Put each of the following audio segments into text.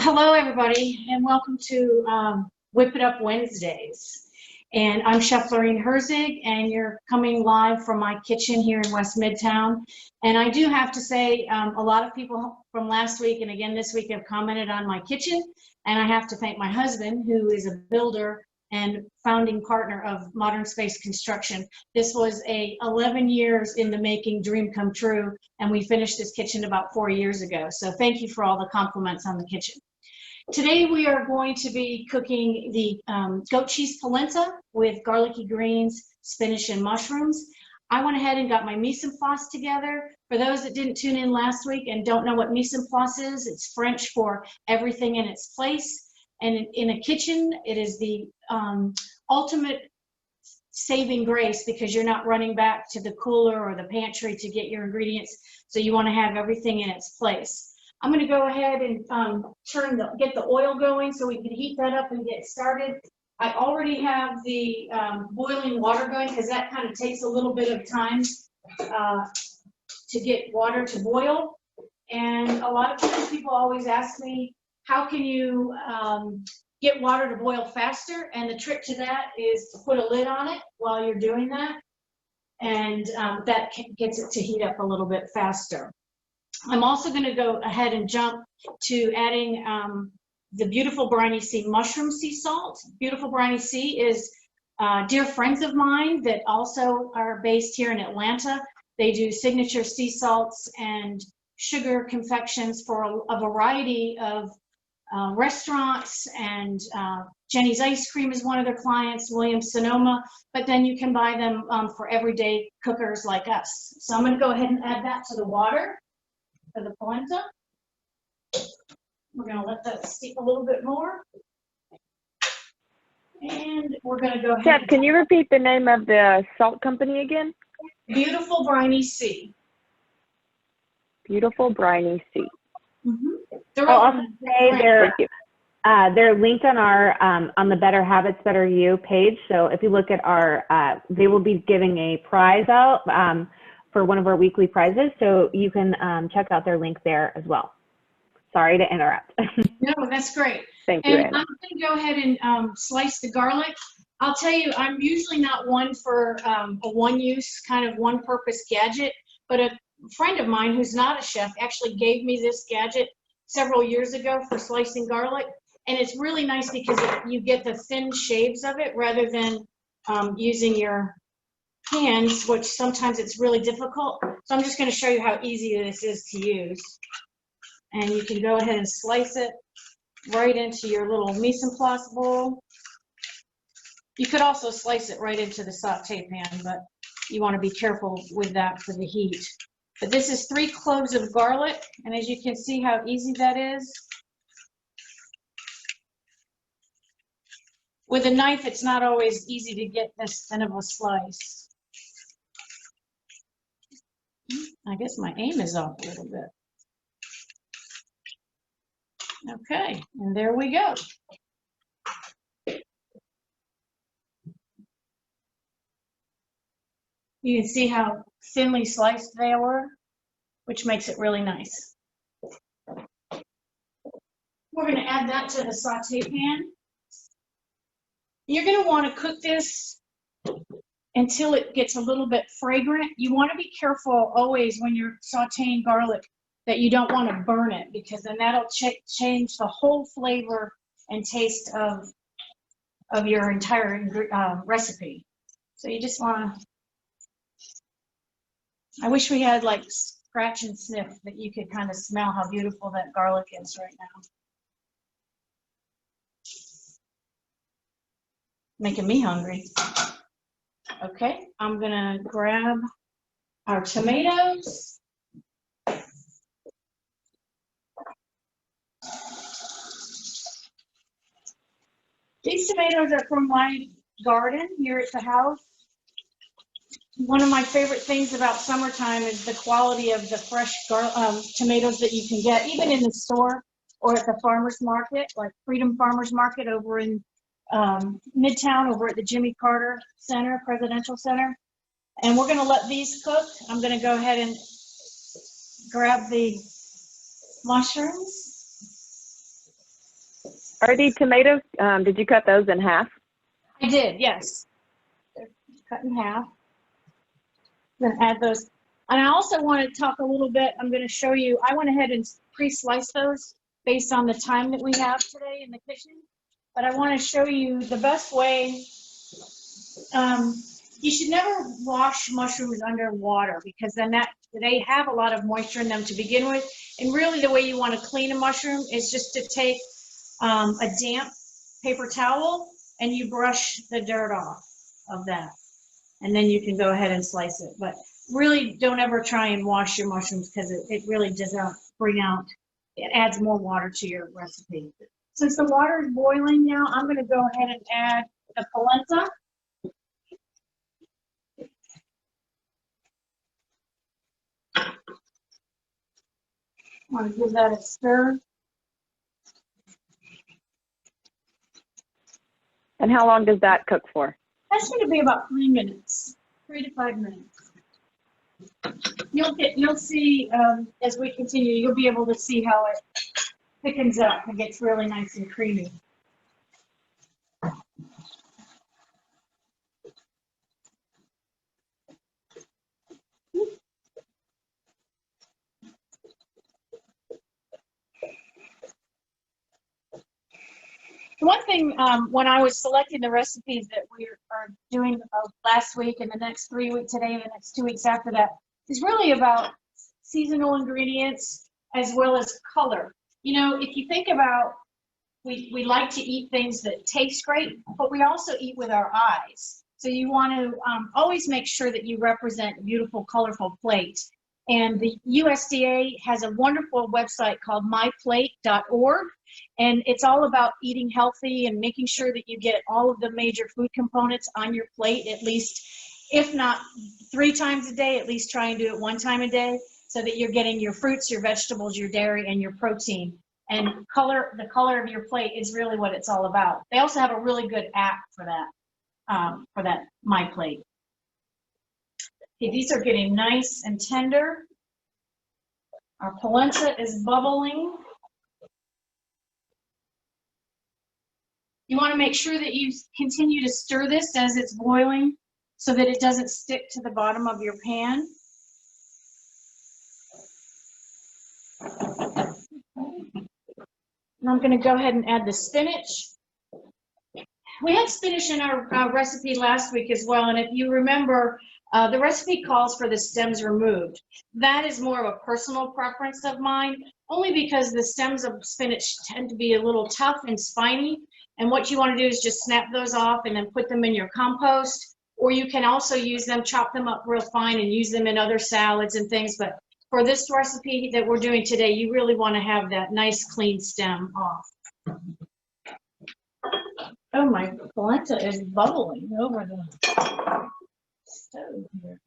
Hello everybody, and welcome to Whip It Up Wednesdays. And I'm Chef Laureen Herzig, and you're coming live from my kitchen here in West Midtown. And I do have to say, a lot of people from last week and again this week have commented on my kitchen, and I have to thank my husband, who is a builder and founding partner of Modern Space Construction. This was 11 years in the making dream come true, and we finished this kitchen about 4 years ago. So thank you for all the compliments on the kitchen. Today we are going to be cooking the goat cheese polenta with garlicky greens, spinach, and mushrooms. I went ahead and got my mise en place together. For those that didn't tune in last week and don't know what mise en place is, it's French for everything in its place. And in a kitchen, it is the ultimate saving grace, because you're not running back to the cooler or the pantry to get your ingredients. So you want to have everything in its place. I'm going to go ahead and get the oil going so we can heat that up and get started. I already have the boiling water going, because that kind of takes a little bit of time to get water to boil. And a lot of times people always ask me, how can you get water to boil faster? And the trick to that is to put a lid on it while you're doing that. And that gets it to heat up a little bit faster. I'm also going to go ahead and jump to adding the beautiful briny sea mushroom sea salt. Beautiful briny sea is dear friends of mine that also are based here in Atlanta. They do signature sea salts and sugar confections for a variety of restaurants, and Jenny's Ice Cream is one of their clients, Williams Sonoma, but then you can buy them for everyday cookers like us. So I'm going to go ahead and add that to the water for the polenta. We're going to let that steep a little bit more. And we're going to go ahead. Chef, can you repeat the name of the salt company again? Beautiful Briny Sea. Beautiful Briny Sea. I'll also say they're linked on our on the Better Habits, Better You page. So if you look at our, they will be giving a prize out for one of our weekly prizes. So you can check out their link there as well. Sorry to interrupt. No, that's great. Thank you, And I'm going to go ahead and slice the garlic. I'll tell you, I'm usually not one for a one-use kind of one-purpose gadget, but a friend of mine who's not a chef actually gave me this gadget several years ago for slicing garlic, and it's really nice because you get the thin shaves of it rather than using your hands, which sometimes it's really difficult. So I'm just going to show you how easy this is to use. And you can go ahead and slice it right into your little mise en place bowl. You could also slice it right into the saute pan, but you want to be careful with that for the heat. But this is 3 cloves of garlic, and as you can see how easy that is. With a knife, it's not always easy to get this thin of a slice. I guess my aim is off a little bit. Okay, and there we go. You can see how thinly sliced they were, which makes it really nice. We're going to add that to the saute pan. You're going to want to cook this until it gets a little bit fragrant. You want to be careful always when you're sauteing garlic that you don't want to burn it, because then that'll change the whole flavor and taste of your entire recipe. So you just want to, I wish we had like scratch and sniff that you could kind of smell how beautiful that garlic is right now. Making me hungry. Okay, I'm gonna grab our tomatoes. These tomatoes are from my garden here at the house. One of my favorite things about summertime is the quality of the fresh tomatoes that you can get, even in the store or at the farmer's market, like Freedom Farmers Market over in Midtown, over at the Jimmy Carter Center, Presidential Center. And we're going to let these cook. I'm going to go ahead and grab the mushrooms. Are the tomatoes, did you cut those in half? I did, yes. They're cut in half. I'm gonna add those. And I also want to talk a little bit, I'm gonna show you, I went ahead and pre-slice those based on the time that we have today in the kitchen. But I want to show you the best way. You should never wash mushrooms under water because then they have a lot of moisture in them to begin with. And really the way you want to clean a mushroom is just to take a damp paper towel and you brush the dirt off of that. And then you can go ahead and slice it. But really don't ever try and wash your mushrooms because it really doesn't bring out, it adds more water to your recipe. Since the water is boiling now, I'm going to go ahead and add the polenta. I want to give that a stir. And how long does that cook for? That's going to be about 3 minutes, 3 to 5 minutes. You'll see as we continue, you'll be able to see how it thickens up and gets really nice and creamy. One thing, when I was selecting the recipes that we are doing last week and the next 3 weeks, today and the next 2 weeks after that, is really about seasonal ingredients as well as color. You know, if you think about, we like to eat things that taste great, but we also eat with our eyes. So you want to always make sure that you represent a beautiful, colorful plate. And the USDA has a wonderful website called myplate.org. And it's all about eating healthy and making sure that you get all of the major food components on your plate, at least, if not 3 times a day, at least try and do it 1 time a day so that you're getting your fruits, your vegetables, your dairy, and your protein. And the color of your plate is really what it's all about. They also have a really good app for that My Plate. Okay, these are getting nice and tender. Our polenta is bubbling. You want to make sure that you continue to stir this as it's boiling so that it doesn't stick to the bottom of your pan. And I'm going to go ahead and add the spinach. We had spinach in our recipe last week as well, and if you remember, the recipe calls for the stems removed. That is more of a personal preference of mine, only because the stems of spinach tend to be a little tough and spiny, and what you want to do is just snap those off and then put them in your compost, or you can also use them, chop them up real fine and use them in other salads and things, but for this recipe that we're doing today, you really want to have that nice clean stem off. Oh, my polenta is bubbling over the stove here.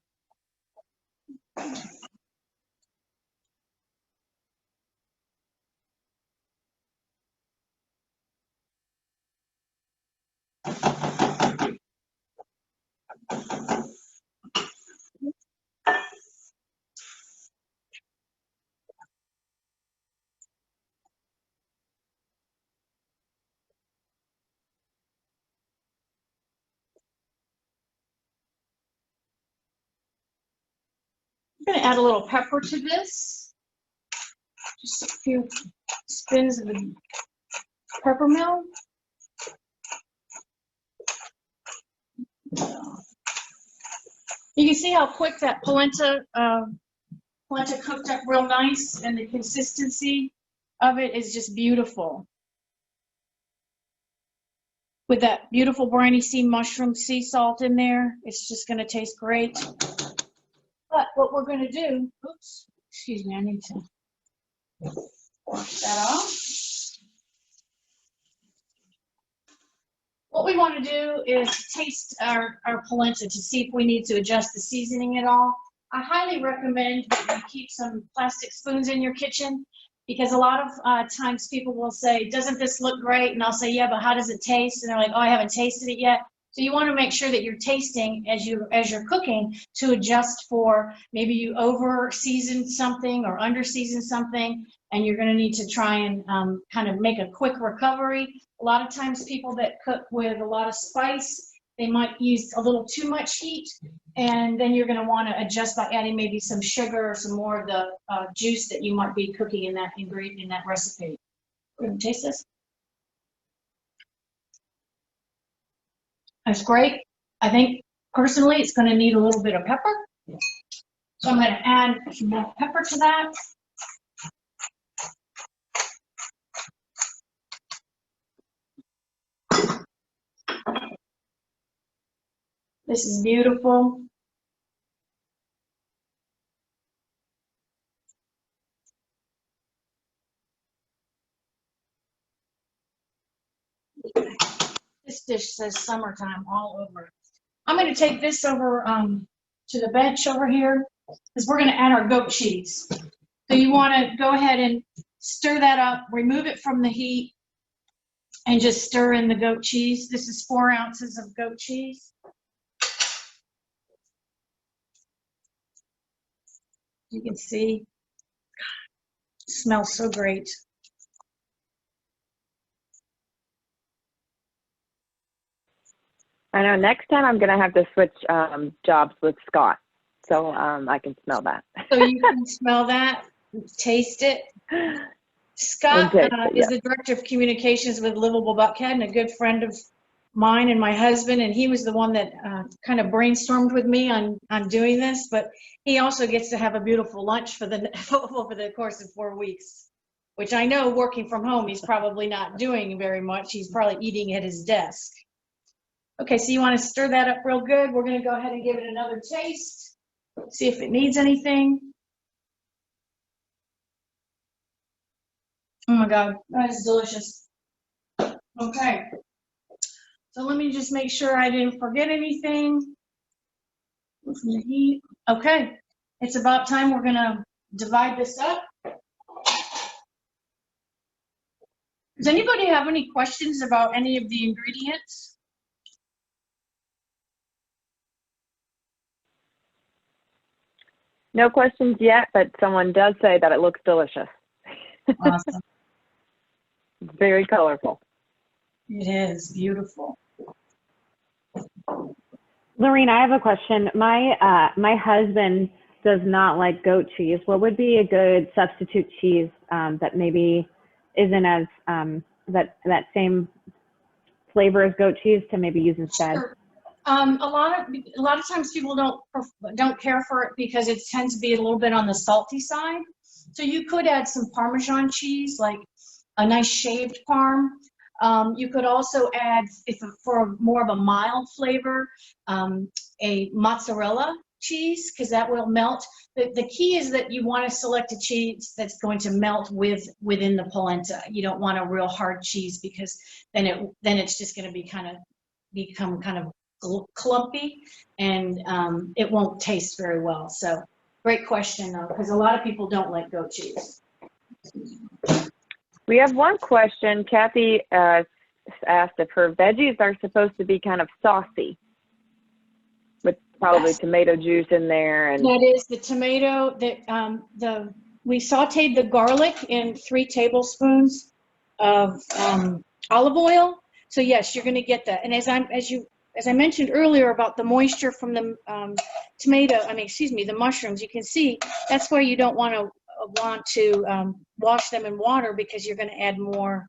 I'm going to add a little pepper to this. Just a few spins of the pepper mill. You can see how quick that polenta cooked up real nice, and the consistency of it is just beautiful. With that beautiful briny sea mushroom sea salt in there, it's just going to taste great. But what we're going to do, oops, excuse me, I need to wash that off. What we want to do is taste our polenta to see if we need to adjust the seasoning at all. I highly recommend that you keep some plastic spoons in your kitchen, because a lot of times people will say, doesn't this look great? And I'll say, yeah, but how does it taste? And they're like, oh, I haven't tasted it yet. So you want to make sure that you're tasting as you're cooking to adjust for maybe you over seasoned something or under seasoned something, and you're going to need to try and kind of make a quick recovery. A lot of times people that cook with a lot of spice, they might use a little too much heat, and then you're going to want to adjust by adding maybe some sugar or some more of the juice that you might be cooking in that ingredient, in that recipe. We're going to taste this. That's great. I think personally it's going to need a little bit of pepper. So I'm going to add some more pepper to that. This is beautiful. This dish says summertime all over. I'm going to take this over to the bench over here because we're going to add our goat cheese. So you want to go ahead and stir that up, remove it from the heat, and just stir in the goat cheese. This is 4 ounces of goat cheese. You can see, it smells so great. I know next time I'm going to have to switch jobs with Scott, so I can smell that. So you can smell that, taste it. Scott is the Director of Communications with Livable Buckhead and a good friend of mine and my husband, and he was the one that kind of brainstormed with me on doing this, but he also gets to have a beautiful lunch for the over the course of 4 weeks, which I know working from home he's probably not doing very much. He's probably eating at his desk. Okay, so you want to stir that up real good. We're going to go ahead and give it another taste, see if it needs anything. Oh my God, that is delicious. Okay, so let me just make sure I didn't forget anything. Okay, it's about time. We're going to divide this up. Does anybody have any questions about any of the ingredients? No questions yet, but someone does say that it looks delicious. Awesome. It's very colorful. It is beautiful. Laureen, I have a question. My husband does not like goat cheese. What would be a good substitute cheese that maybe isn't as that same flavor as goat cheese to maybe use instead? Sure. A lot of times people don't care for it because it tends to be a little bit on the salty side. So you could add some Parmesan cheese, like a nice shaved parm. You could also add, for more of a mild flavor, a mozzarella cheese, because that will melt. The key is that you want to select a cheese that's going to melt within the polenta. You don't want a real hard cheese because then it's just going to become kind of clumpy, and it won't taste very well. So great question though, because a lot of people don't like goat cheese. We have one question. Kathy asked if her veggies are supposed to be kind of saucy with probably tomato juice in there. And that is the tomato that we sauteed the garlic in 3 tablespoons of olive oil. So yes, you're going to get that. And as I mentioned earlier about the moisture from the the mushrooms, you can see that's where you don't want to wash them in water, because you're going to add more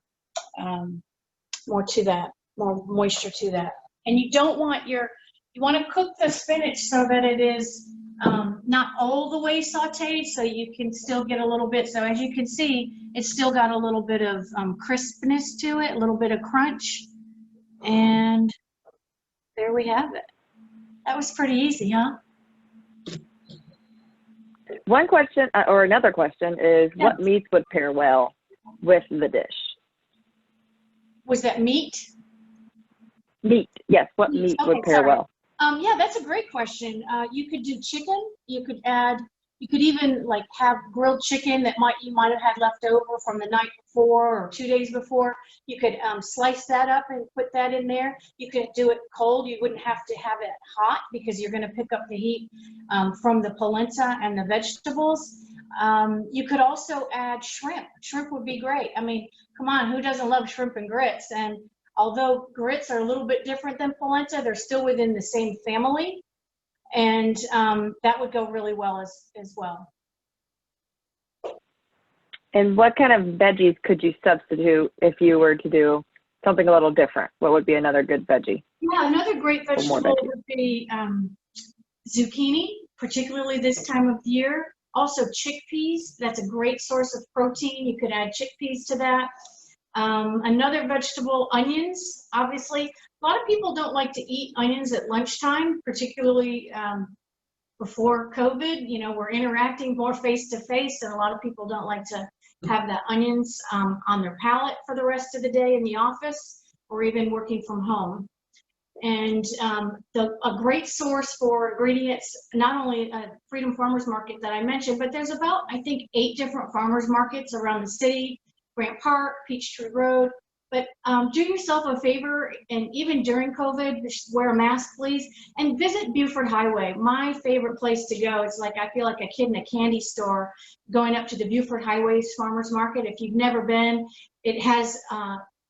to that, more moisture to that. And you want to cook the spinach so that it is not all the way sauteed, so you can still get a little bit. So as you can see, it's still got a little bit of crispness to it, a little bit of crunch. And there we have it. That was pretty easy, huh? one question, or another question is, Yeah. What meats would pair well with the dish? Was that meat? Meat, yes. What meat would pair well? Yeah, that's a great question. You could do chicken. You could add, You could even like have grilled chicken that you might have had left over from the night before or 2 days before. You could slice that up and put that in there. You could do it cold. You wouldn't have to have it hot because you're going to pick up the heat from the polenta and the vegetables. You could also add shrimp. Shrimp would be great. I mean, come on, who doesn't love shrimp and grits? And although grits are a little bit different than polenta, they're still within the same family. And that would go really well as well. And what kind of veggies could you substitute if you were to do something a little different? What would be another good veggie? Yeah, another great vegetable would be zucchini, particularly this time of year. Also chickpeas, that's a great source of protein. You could add chickpeas to that. Another vegetable, onions, obviously. A lot of people don't like to eat onions at lunchtime, particularly before COVID. You know, we're interacting more face to face, and a lot of people don't like to have the onions on their palate for the rest of the day in the office or even working from home. And a great source for ingredients, not only Freedom Farmers Market that I mentioned, but there's about, I think, 8 different farmers markets around the city, Grant Park, Peachtree Road. But do yourself a favor, and even during COVID, wear a mask, please, and visit Buford Highway. My favorite place to go. It's like I feel like a kid in a candy store going up to the Buford Highways Farmers Market. If you've never been, it has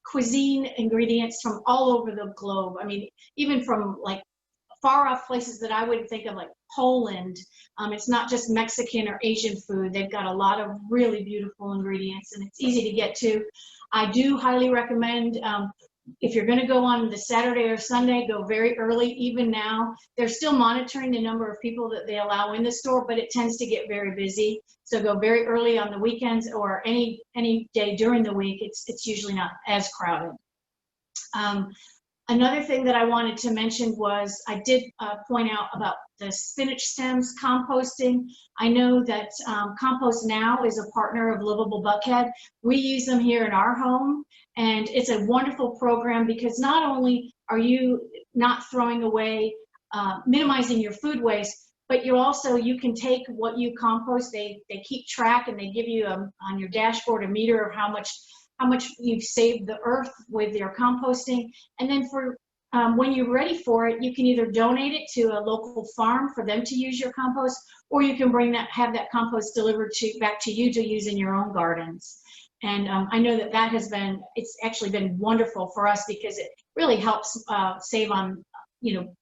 cuisine ingredients from all over the globe. I mean, even from like far off places that I wouldn't think of, like Poland. It's not just Mexican or Asian food. They've got a lot of really beautiful ingredients, and it's easy to get to. I do highly recommend, if you're going to go on the Saturday or Sunday, go very early. Even now, they're still monitoring the number of people that they allow in the store, but it tends to get very busy. So go very early on the weekends or any day during the week. It's usually not as crowded. Another thing that I wanted to mention was I did point out about the spinach stems composting. I know that Compost Now is a partner of Livable Buckhead. We use them here in our home, and it's a wonderful program because not only are you not throwing away, minimizing your food waste, but you can take what you compost. They keep track, and they give you on your dashboard a meter of how much you've saved the earth with your composting. And then for when you're ready for it, you can either donate it to a local farm for them to use your compost, or you can have that compost delivered back to you to use in your own gardens. And I know that it's actually been wonderful for us because it really helps save on,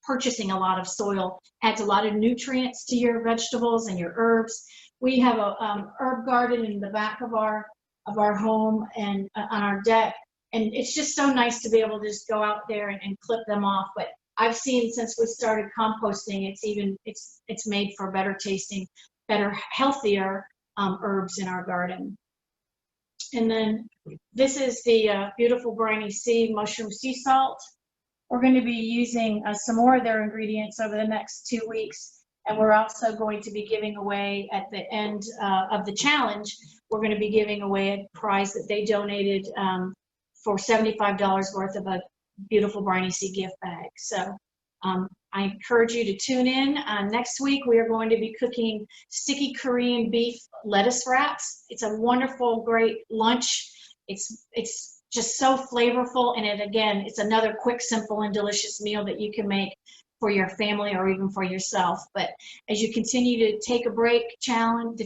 purchasing a lot of soil, adds a lot of nutrients to your vegetables and your herbs. We have a herb garden in the back of our home and on our deck, and it's just so nice to be able to just go out there and clip them off. But I've seen since we started composting, it's made for better tasting, better, healthier herbs in our garden. And then this is the beautiful briny sea mushroom sea salt. We're going to be using some more of their ingredients over the next 2 weeks. And we're also going to be giving away at the end of the challenge, we're going to be giving away a prize that they donated for $75 worth of a beautiful briny sea gift bag. So I encourage you to tune in. Next week, we are going to be cooking sticky Korean beef lettuce wraps. It's a wonderful, great lunch. It's just so flavorful. And it's another quick, simple, and delicious meal that you can make for your family or even for yourself. But as you continue to take a break challenge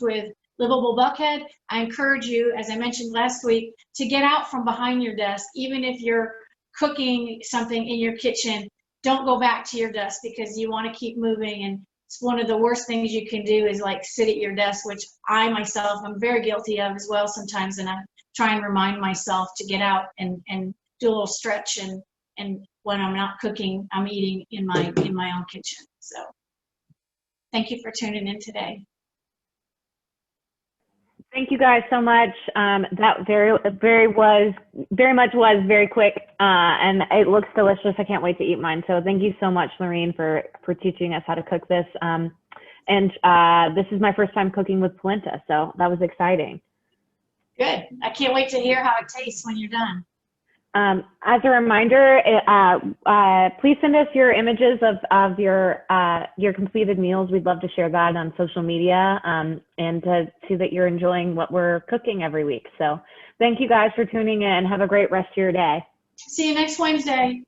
with Livable Buckhead, I encourage you, as I mentioned last week, to get out from behind your desk. Even if you're cooking something in your kitchen, don't go back to your desk because you want to keep moving. And it's one of the worst things you can do is like sit at your desk, which I myself am very guilty of as well sometimes. And I try and remind myself to get out and do a little stretch. And when I'm not cooking, I'm eating in my own kitchen. So thank you for tuning in today. Thank you guys so much. That very much was very quick, and it looks delicious. I can't wait to eat mine. So thank you so much, Laureen, for teaching us how to cook this. And this is my first time cooking with polenta, so that was exciting. Good. I can't wait to hear how it tastes when you're done. As a reminder, please send us your images of your completed meals. We'd love to share that on social media and to see that you're enjoying what we're cooking every week. So thank you guys for tuning in. Have a great rest of your day. See you next Wednesday.